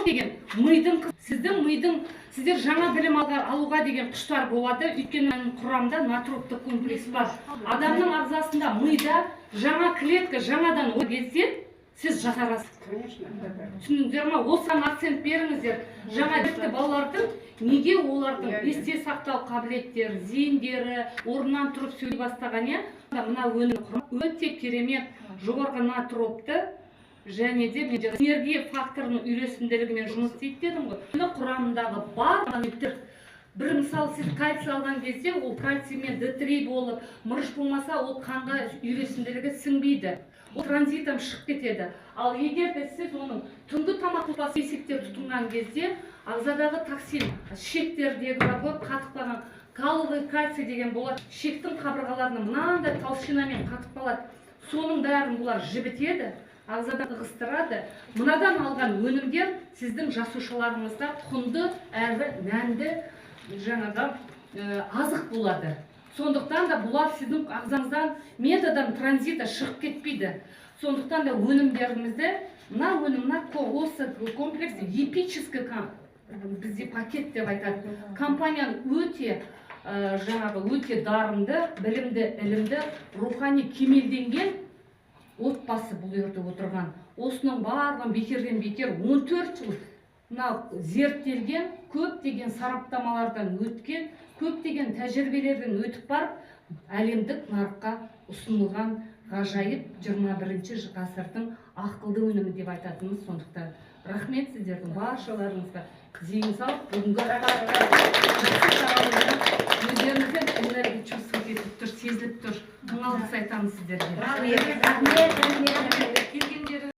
деген мидың, сіздер жаңа білім алуға деген құштар болады. Өйткені құрамда натроптық комплекс бар. Адамның ағзасында мида жаңа клетка жаңадан ол кезде сіз жасарасыз. Түсіндіңіздер ма? Осыған акцент беріңіздер. Жаңа тіпті балалардың неге олардың есте сақтау қабілеттері, зейіндері орнынан тұрып сөйлей бастаған, мына өнім өте керемет, жоғарғы натропты және де энергия факторының үйлесімділігімен жұмыс істейді дедім ғой. Құрамындағы бар элементтер. Бір мысал, сіз кальций алған кезде ол кальциймен D3 болып, мырыш болмаса ол қанға үйлесімділігі сіңбейді. Ол транзитом шығып кетеді. Ал егер де сіз оның түнгі тамақ есектер тұтынған кезде ағзадағы токсин, шектердегі бар қатып қалған каловый кальций деген болады. Шектің қабырғаларына мынандай толщинамен қатып қалады. Соның бәрін бұлар жібітеді, ағзадан ығыстырады. Мынадан алған өнімдер сіздің жасушаларыңызда құнды әрі мәнді жаңағы азық болады. Сондықтан да бұлар сіздің ағзаңыздан методан транзита шығып кетпейді. Сондықтан да өнімдерімізді, мына өнімна осы комплекс эпический бізде пакет деп айтады. Компанияның өте өте дарынды, білімді, ілімді, рухани кемелденген отбасы бұл жерде отырған. Осының барлығын бекерден бекер 14 жыл зерттелген, көптеген сараптамалардан өткен, көптеген тәжірибелерден өтіп барып, әлемдік нарыққа ұсынылған ғажайып 21 ғасырдың ақылды өнімі деп айтатынымыз. Сондықтан рахмет сіздердің баршаларыңызға. Зейін салып, бүгінгі өздеріңізден энергия чувствовать етіп тұр, сезіліп тұр. Мың алғыс айтамыз сіздерге.